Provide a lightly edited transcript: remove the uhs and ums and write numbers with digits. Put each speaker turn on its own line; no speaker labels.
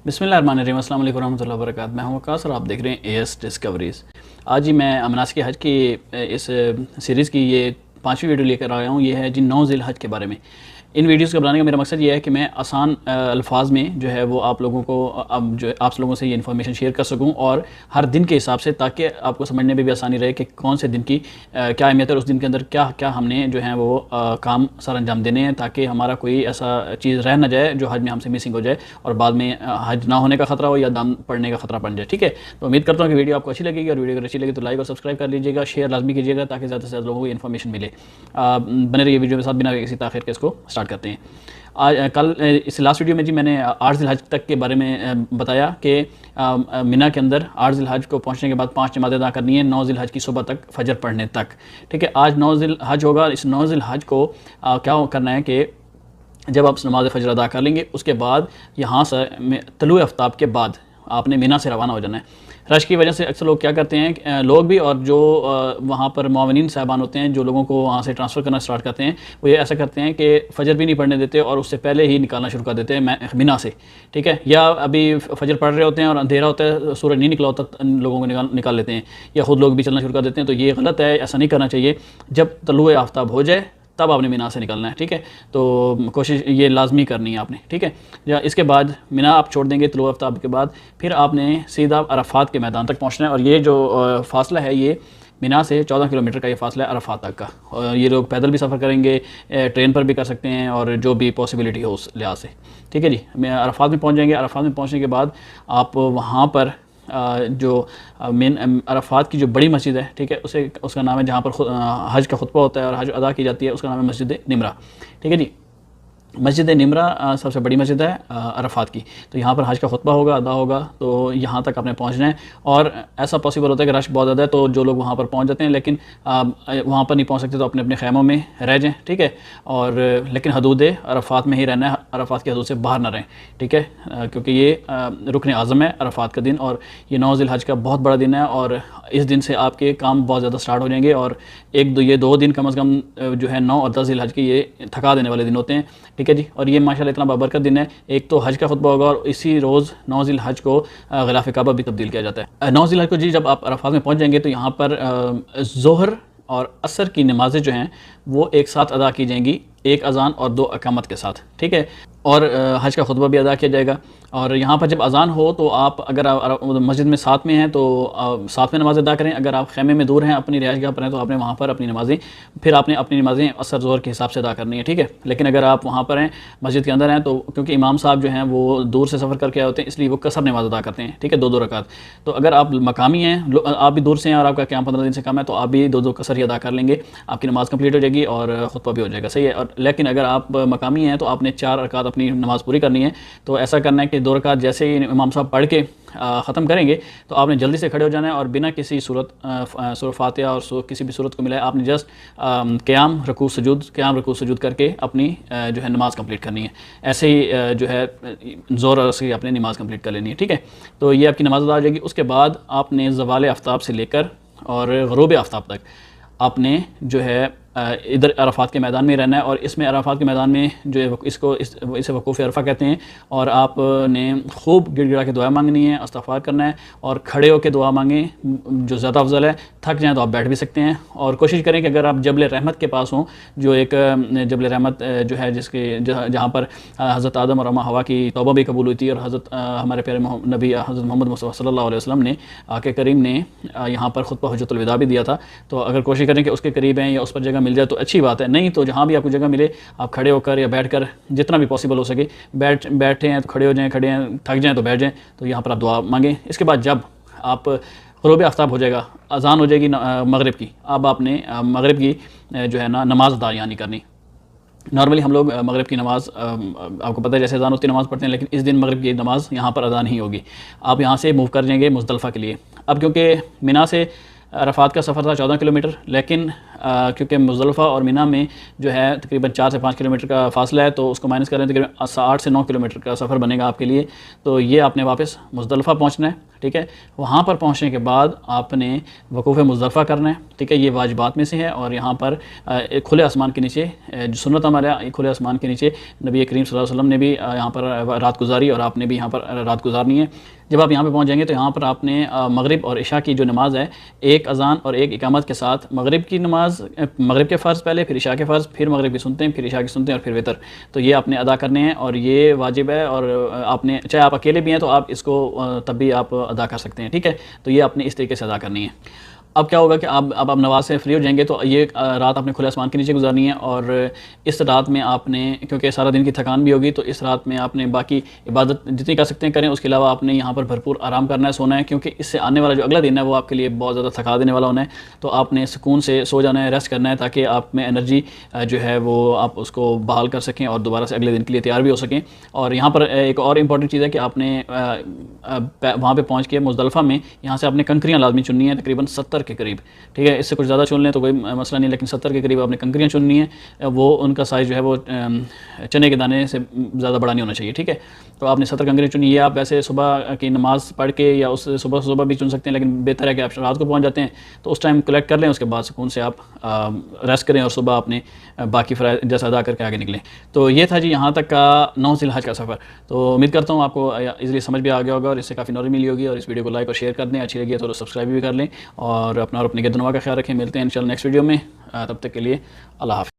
बिस्मिल्लाहिर्रहमानिर्रहीम, अस्सलाम वालेकुम रहमतुल्लाहि व बरकातहू। मैं हूं वकास और आप देख रहे हैं एएस डिस्कवरीज़। आज ही मैं मनासिक हज की इस सीरीज़ की ये 5वीं वीडियो लेकर आया हूं। ये है जी 9 ज़िल हज के बारे में। इन वीडियोज़ को बनाने का मेरा मकसद ये है कि मैं आसान अल्फाज में जो है वो आप लोगों को अब जो आप लोगों से ये इन्फॉर्मेशन शेयर कर सकूं, और हर दिन के हिसाब से, ताकि आपको समझने में भी आसानी रहे कि कौन से दिन की क्या अहमियत है और उस दिन के अंदर क्या क्या हमने जो है वो काम सर अंजाम देने हैं, ताकि हमारा कोई ऐसा चीज़ रह ना जाए जो हज में हमसे मिसिंग हो जाए और बाद में हज ना होने का खतरा हो या दाम पड़ने का खतरा बन जाए। ठीक है, तो उम्मीद करता हूँ कि वीडियो आपको अच्छी लगेगी, और वीडियो अगर अच्छी लगे तो लाइक और सब्सक्राइब कर लीजिएगा, शेयर लाजमी कीजिएगा ताकि ज़्यादा से ज़्यादा लोगों को इन्फॉर्मेशन मिले। बने रहिए वीडियो के साथ। बिना किसी ताख़िर के इसको स्टार्ट करते हैं। आज कल इस लास्ट वीडियो में जी मैंने 8 ज़िल हज तक के बारे में बताया कि मिना के अंदर 8 ज़िल हज को पहुंचने के बाद 5 नमाज़ें अदा करनी है 9 ज़िल हज की सुबह तक, फजर पढ़ने तक। ठीक है, आज 9 ज़िल हज होगा। इस 9 ज़िल हज को क्या करना है कि जब आप नमाज़ फजर अदा कर लेंगे, उसके बाद यहाँ से तलुए आफ्ताब के बाद आपने मिना से रवाना हो जाना है। रश की वजह से अक्सर लोग क्या करते हैं, लोग भी और जो वहाँ पर मुआविनीन साहबान होते हैं जो लोगों को वहाँ से ट्रांसफ़र करना स्टार्ट करते हैं, वो ये ऐसा करते हैं कि फ़जर भी नहीं पढ़ने देते और उससे पहले ही निकालना शुरू कर देते हैं मिना से। ठीक है, या अभी फ़जर पढ़ रहे होते हैं और अंधेरा होता है, सूरज नहीं निकला होता, लोगों को निकाल लेते हैं, या ख़ुद लोग भी चलना शुरू कर देते हैं। तो ये गलत है, ऐसा नहीं करना चाहिए। जब तलुए आफ्ताब हो जाए तब आपने मिना से निकलना है। ठीक है, तो कोशिश ये लाजमी करनी है आपने। ठीक है, या इसके बाद मिना आप छोड़ देंगे तलुए आफ्ताब के बाद, फिर आपने सीधा अरफात के मैदान तक पहुंचना है। और ये जो फासला है, ये मिना से 14 किलोमीटर का ये फासला है अरफात तक का। और ये लोग पैदल भी सफ़र करेंगे, ट्रेन पर भी कर सकते हैं, और जो भी पॉसिबिलिटी हो उस लिहाज से। ठीक है जी, मैं अरफात में पहुँच जाएंगे। अरफात में पहुँचने के बाद आप वहाँ पर जो मेन अरफात की जो बड़ी मस्जिद है, ठीक है, उसका नाम है, जहाँ पर हज का खुतबा होता है और हज अदा की जाती है, उसका नाम है मस्जिद निमरा। ठीक है जी, मस्जिद निमरा सबसे बड़ी मस्जिद है अरफात की। तो यहाँ पर हज का खुतबा होगा, अदा होगा, तो यहाँ तक आपने पहुँचना है। और ऐसा पॉसिबल होता है कि रश बहुत ज़्यादा है, तो जो लोग वहाँ पर पहुँच जाते हैं, लेकिन वहाँ पर नहीं पहुँच सकते तो अपने अपने खैमों में रह जाएँ। ठीक है, और लेकिन हदूद अरफात में ही रहना है, अरफात की हदूद से बाहर ना रहें। ठीक है, क्योंकि ये रुकन आज़म है अरफात का दिन, और ये 9 ज़िल हज का बहुत बड़ा दिन है। और इस दिन से आपके काम बहुत ज़्यादा स्टार्ट हो जाएंगे, और ये 2 दिन कम अज़ कम जो है 9 और 10 ज़िल हज के ये थका देने वाले दिन होते हैं। ठीक है जी, और ये माशाल्लाह इतना बाबरकत दिन है। एक तो हज का खुतबा होगा, और इसी रोज़ 9 ज़िल हज को ग़िलाफ़ काबा भी तब्दील किया जाता है। 9 ज़िल हज को जी जब आप अरफात में पहुंच जाएंगे, तो यहाँ पर ज़ोहर और असर की नमाज़ें जो हैं वो एक साथ अदा की जाएंगी, एक अज़ान और 2 अकामत के साथ। ठीक है, और हज का खुतबा भी अदा किया जाएगा। और यहाँ पर जब अज़ान हो तो आप अगर मस्जिद में साथ में हैं तो साथ में नमाज़ अदा करें। अगर आप खैमे में दूर हैं, अपनी रिहाइशगाह पर हैं, तो आपने वहाँ पर अपनी नमाज़ें, फिर आपने अपनी नमाज़ें असर ज़ोहर के हिसाब से अदा करनी है। ठीक है, लेकिन अगर आप वहाँ पर हैं, मस्जिद के अंदर हैं, तो क्योंकि इमाम साहब जो हैं वो दूर से सफ़र करके आए होते हैं, इसलिए वो कसर नमाज़ अदा करते हैं। ठीक है, 2-2 रकात। तो अगर आप मकामी हैं, आप भी दूर से हैं और आपका क़याम 15 दिन से कम है, तो आप भी 2-2 कसर ही अदा कर लेंगे, आपकी नमाज़ कंप्लीट हो जाएगी और खुतबा भी हो जाएगा। सही है। और लेकिन अगर आप मकामी हैं तो आपने 4 रकात अपनी नमाज़ पूरी करनी है। तो ऐसा करना है कि 2 रकात जैसे ही इमाम साहब पढ़ के ख़त्म करेंगे, तो आपने जल्दी से खड़े हो जाना है, और बिना किसी सूरत फातिहा और किसी भी सूरत को मिलाए आपने जस्ट क़याम रकू सजूद करके अपनी जो है नमाज़ कंप्लीट करनी है। ऐसे ही जो है ज़ोर और असर अपनी नमाज़ कंप्लीट कर लेनी है। ठीक है, तो ये आपकी नमाज़ अदा हो जाएगी। उसके बाद आपने ज़वाल आफ्ताब से लेकर और ग़ुरूब आफ्ताब तक आपने जो है इधर अरफात के मैदान में रहना है। और इसमें अरफात के मैदान में जो है इसे वक़ूफ़ अरफा कहते हैं। और आपने खूब गिड़गिड़ा के दुआ मांगनी है, इस्तग़फ़ार करना है, और खड़े होकर दुआ मांगें जो ज़्यादा अफजल है। थक जाएँ तो आप बैठ भी सकते हैं, और कोशिश करें कि अगर आप जबल रहमत के पास हों, जो एक जबल रहमत जो है जहाँ पर हज़रत आदम और अम्मा हवा की तौबा भी कबूल हुई थी, और हज़रत हमारे प्यारे नबी हज़रत मोहम्मद मुस्तफ़ा सल्लल्लाहु अलैहि वसल्लम ने आके करीम ने यहाँ पर खुतबा हुज्जतुल विदा भी दिया था। तो अगर कोशिश करें कि उसके करीब हैं या उस पर जगह मिल जाए तो अच्छी बात है, नहीं तो जहाँ भी आपको जगह मिले आप खड़े होकर या बैठकर जितना भी पॉसिबल हो सके, बैठे हैं तो खड़े हो जाएं, खड़े हैं थक जाएं तो बैठ जाएं, तो यहाँ पर आप दुआ मांगें। इसके बाद जब आप ग़ुरूब आफ्ताब हो जाएगा, अज़ान हो जाएगी मगरिब की, अब आपने मगरिब की जो है ना नमाज़ अदा यानी करनी। नॉर्मली हम लोग मगरिब की नमाज़ आपको पता है जैसे अज़ान होती है नमाज़ पढ़ते हैं, लेकिन इस दिन मगरिब की नमाज़ यहाँ पर अदा नहीं होगी। आप यहाँ से मूव कर जाएंगे मुज़दलिफ़ा के लिए। अब क्योंकि मिना से अरफात का सफ़र था 14 किलोमीटर, लेकिन क्योंकि मुज़दलिफ़ा और मिना में जो है तकरीबन 4 से 5 किलोमीटर का फ़ासला है, तो उसको माइनस करें तकरीबन 8 से 9 किलोमीटर का सफ़र बनेगा आपके लिए। तो ये आपने वापस मुज़दलिफ़ा पहुँचना है। ठीक है। वहाँ पर पहुँचने के बाद आपने वकूफ़ मुज़दलिफ़ा करना है, ठीक है। ये वाजिबात में से है। और यहाँ पर एक खुले आसमान के नीचे जो सुन्नत हमारे खुले आसमान के नीचे नबी करीम सल्लल्लाहु अलैहि वसल्लम ने भी यहाँ पर रात गुजारी और आपने भी यहाँ पर रात गुजारनी है। जब आप यहाँ पे पहुँच जाएंगे तो यहाँ पर आपने मगरिब और इशा की जो नमाज़ है, एक अज़ान और एक इकामत के साथ मगरिब की नमाज़, मगरिब के फ़र्ज़ पहले, फिर इशा के फ़र्ज़, फिर मगरिब की सुनते हैं, फिर इशा की सुनते हैं और फिर वितर, तो ये आपने अदा करने हैं और ये वाजिब है। और आपने चाहे आप अकेले भी हैं तो आप इसको तब भी आप अदा कर सकते हैं, ठीक है। तो ये आपने इस तरीके से अदा करनी है। अब क्या होगा कि अब आप नमाज से फ्री हो जाएंगे तो ये रात आपने खुले आसमान के नीचे गुजारनी है। और इस रात में आपने, क्योंकि सारा दिन की थकान भी होगी, तो इस रात में आपने बाकी इबादत जितनी कर सकते हैं करें। उसके अलावा आपने यहाँ पर भरपूर आराम करना है, सोना है, क्योंकि इससे आने वाला जो अगला दिन है वो आपके लिए बहुत ज़्यादा थका देने वाला होना है। तो आपने सुकून से सो जाना है, रेस्ट करना है, ताकि आप में एनर्जी जो है वो आप उसको बहाल कर सकें और दोबारा से अगले दिन के लिए तैयार भी हो सकें। और यहाँ पर एक और इम्पॉर्टेंट चीज़ है कि आपने वहाँ पर पहुँच के मुज़दलिफ़ा में यहाँ से आपने कंकरियाँ लाजमी चुननी है, तकरीबन 70 के करीब, ठीक है। इससे कुछ ज़्यादा चुन लें तो कोई मसला नहीं, लेकिन 70 के करीब आपने कंकरियाँ चुननी है। वो उनका साइज़ जो है वो चने के दाने से ज़्यादा बड़ा नहीं होना चाहिए, ठीक है। तो आपने 70 कंकरियाँ चुनी। ये आप वैसे सुबह की नमाज़ पढ़ के या उस सुबह भी चुन सकते हैं, लेकिन बेहतर है कि आप रात को पहुँच जाते हैं तो उस टाइम कलेक्ट कर लें, उसके बाद सुकून से आप रेस्ट करें और सुबह अपने बाकी फ़राइज़ जैसा अदा करके आगे निकलें। तो ये था जी यहाँ तक का 9 ज़िलहज का सफ़र। तो उम्मीद करता हूँ आपको इज़िली समझ भी आ गया होगा और इससे काफ़ी नॉलेज मिली होगी। और इस वीडियो को लाइक और शेयर कर दें, अच्छी लगी है तो सब्सक्राइब भी कर लें और अपना और अपने गिरदनवा का ख्याल रखें। मिलते हैं इंशाल्लाह नेक्स्ट वीडियो में, तब तक के लिए अल्लाह हाफ़िज़।